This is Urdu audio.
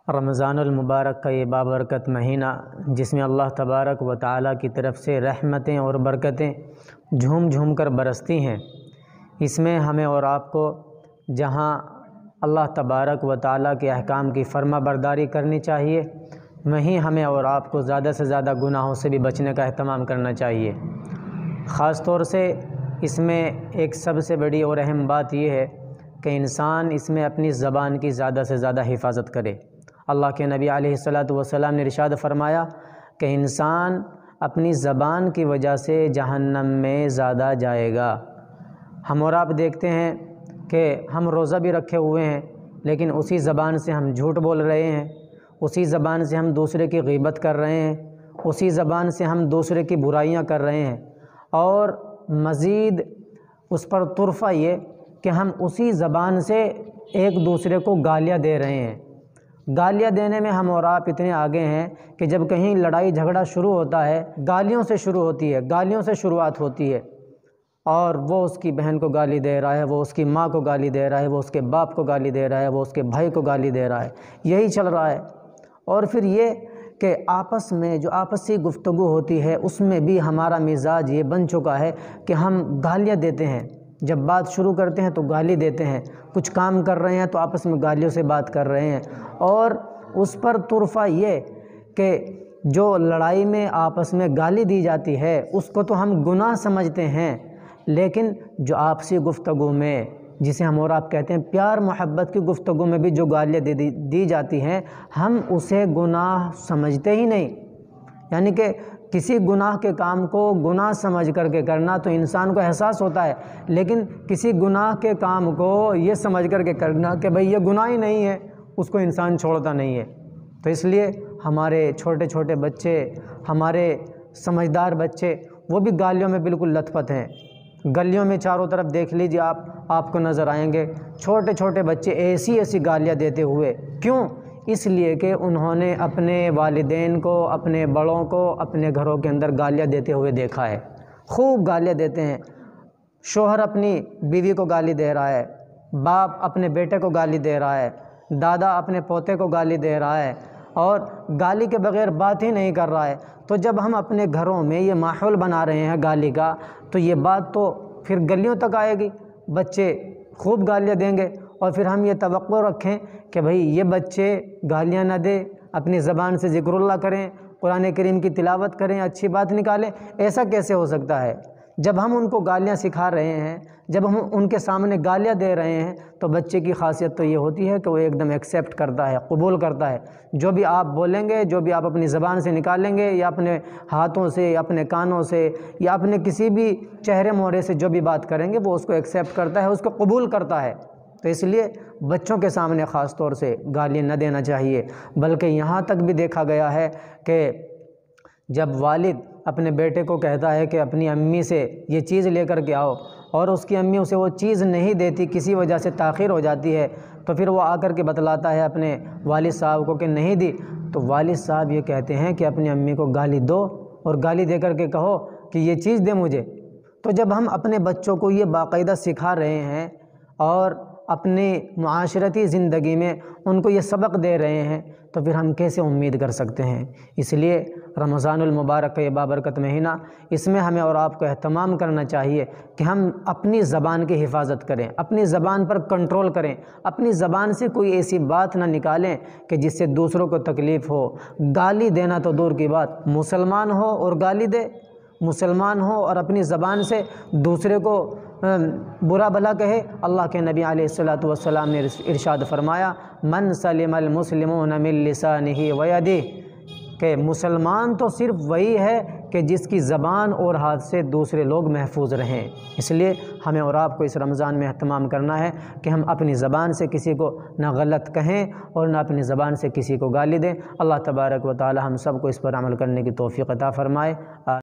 رمضان المبارک کا یہ بابرکت مہینہ جس میں اللہ تبارک و تعالیٰ کی طرف سے رحمتیں اور برکتیں جھوم جھوم کر برستی ہیں، اس میں ہمیں اور آپ کو جہاں اللہ تبارک و تعالیٰ کے احکام کی فرما برداری کرنی چاہیے، وہیں ہمیں اور آپ کو زیادہ سے زیادہ گناہوں سے بھی بچنے کا اہتمام کرنا چاہیے۔ خاص طور سے اس میں ایک سب سے بڑی اور اہم بات یہ ہے کہ انسان اس میں اپنی زبان کی زیادہ سے زیادہ حفاظت کرے۔ اللہ کے نبی علیہ الصلاۃ والسلام نے ارشاد فرمایا کہ انسان اپنی زبان کی وجہ سے جہنم میں زیادہ جائے گا۔ ہم اور آپ دیکھتے ہیں کہ ہم روزہ بھی رکھے ہوئے ہیں، لیکن اسی زبان سے ہم جھوٹ بول رہے ہیں، اسی زبان سے ہم دوسرے کی غیبت کر رہے ہیں، اسی زبان سے ہم دوسرے کی برائیاں کر رہے ہیں، اور مزید اس پر طرفہ یہ کہ ہم اسی زبان سے ایک دوسرے کو گالیاں دے رہے ہیں۔ گالیاں دینے میں ہم اور آپ اتنے آگے ہیں کہ جب کہیں لڑائی جھگڑا شروع ہوتا ہے، گالیوں سے شروع ہوتی ہے، گالیوں سے شروعات ہوتی ہے، اور وہ اس کی بہن کو گالی دے رہا ہے، وہ اس کی ماں کو گالی دے رہا ہے، وہ اس کے باپ کو گالی دے رہا ہے، وہ اس کے بھائی کو گالی دے رہا ہے، یہی چل رہا ہے۔ اور پھر یہ کہ آپس میں جو آپسی گفتگو ہوتی ہے اس میں بھی ہمارا مزاج یہ بن چکا ہے کہ ہم گالیاں دیتے ہیں، جب بات شروع کرتے ہیں تو گالی دیتے ہیں، کچھ کام کر رہے ہیں تو آپس میں گالیوں سے بات کر رہے ہیں، اور اس پر طرفہ یہ کہ جو لڑائی میں آپس میں گالی دی جاتی ہے اس کو تو ہم گناہ سمجھتے ہیں، لیکن جو آپسی گفتگو میں جسے ہم اور آپ کہتے ہیں پیار محبت کی گفتگو میں بھی جو گالیاں دی جاتی ہیں، ہم اسے گناہ سمجھتے ہی نہیں۔ یعنی کہ کسی گناہ کے کام کو گناہ سمجھ کر کے کرنا تو انسان کو احساس ہوتا ہے، لیکن کسی گناہ کے کام کو یہ سمجھ کر کے کرنا کہ بھئی یہ گناہ ہی نہیں ہے، اس کو انسان چھوڑتا نہیں ہے۔ تو اس لیے ہمارے چھوٹے چھوٹے بچے، ہمارے سمجھدار بچے، وہ بھی گالیوں میں بالکل لت پت ہیں۔ گلیوں میں چاروں طرف دیکھ لیجیے، آپ کو نظر آئیں گے چھوٹے چھوٹے بچے ایسی گالیاں دیتے ہوئے۔ کیوں؟ اس لیے کہ انہوں نے اپنے والدین کو، اپنے بڑوں کو اپنے گھروں کے اندر گالیاں دیتے ہوئے دیکھا ہے، خوب گالیاں دیتے ہیں۔ شوہر اپنی بیوی کو گالی دے رہا ہے، باپ اپنے بیٹے کو گالی دے رہا ہے، دادا اپنے پوتے کو گالی دے رہا ہے، اور گالی کے بغیر بات ہی نہیں کر رہا ہے۔ تو جب ہم اپنے گھروں میں یہ ماحول بنا رہے ہیں گالی کا، تو یہ بات تو پھر گلیوں تک آئے گی، بچے خوب گالیاں دیں گے، اور پھر ہم یہ توقع رکھیں کہ بھئی یہ بچے گالیاں نہ دیں، اپنی زبان سے ذکر اللہ کریں، قرآن کریم کی تلاوت کریں، اچھی بات نکالیں۔ ایسا کیسے ہو سکتا ہے؟ جب ہم ان کو گالیاں سکھا رہے ہیں، جب ہم ان کے سامنے گالیاں دے رہے ہیں، تو بچے کی خاصیت تو یہ ہوتی ہے کہ وہ ایک دم ایکسیپٹ کرتا ہے، قبول کرتا ہے۔ جو بھی آپ بولیں گے، جو بھی آپ اپنی زبان سے نکالیں گے، یا اپنے ہاتھوں سے، یا اپنے کانوں سے، یا اپنے کسی بھی چہرے مہرے سے جو بھی بات کریں گے، وہ اس کو ایکسیپٹ کرتا ہے، اس کو قبول کرتا ہے۔ تو اس لیے بچوں کے سامنے خاص طور سے گالیاں نہ دینا چاہیے۔ بلکہ یہاں تک بھی دیکھا گیا ہے کہ جب والد اپنے بیٹے کو کہتا ہے کہ اپنی امی سے یہ چیز لے کر کے آؤ، اور اس کی امی اسے وہ چیز نہیں دیتی، کسی وجہ سے تاخیر ہو جاتی ہے، تو پھر وہ آ کر کے بتلاتا ہے اپنے والد صاحب کو کہ نہیں دی، تو والد صاحب یہ کہتے ہیں کہ اپنی امی کو گالی دو، اور گالی دے کر کے کہو کہ یہ چیز دے مجھے۔ تو جب ہم اپنے بچوں کو یہ باقاعدہ سکھا رہے ہیں اور اپنی معاشرتی زندگی میں ان کو یہ سبق دے رہے ہیں، تو پھر ہم کیسے امید کر سکتے ہیں؟ اس لیے رمضان المبارک کا یہ بابرکت مہینہ، اس میں ہمیں اور آپ کو اہتمام کرنا چاہیے کہ ہم اپنی زبان کی حفاظت کریں، اپنی زبان پر کنٹرول کریں، اپنی زبان سے کوئی ایسی بات نہ نکالیں کہ جس سے دوسروں کو تکلیف ہو۔ گالی دینا تو دور کی بات، مسلمان ہو اور گالی دے، مسلمان ہو اور اپنی زبان سے دوسرے کو برا بھلا کہے۔ اللہ کے نبی علیہ الصلاۃ والسلام نے ارشاد فرمایا، من سلم المسلمون من لسانہ ویدہ، کہ مسلمان تو صرف وہی ہے کہ جس کی زبان اور ہاتھ سے دوسرے لوگ محفوظ رہیں۔ اس لیے ہمیں اور آپ کو اس رمضان میں اہتمام کرنا ہے کہ ہم اپنی زبان سے کسی کو نہ غلط کہیں اور نہ اپنی زبان سے کسی کو گالی دیں۔ اللہ تبارک و تعالی ہم سب کو اس پر عمل کرنے کی توفیق عطا فرمائے۔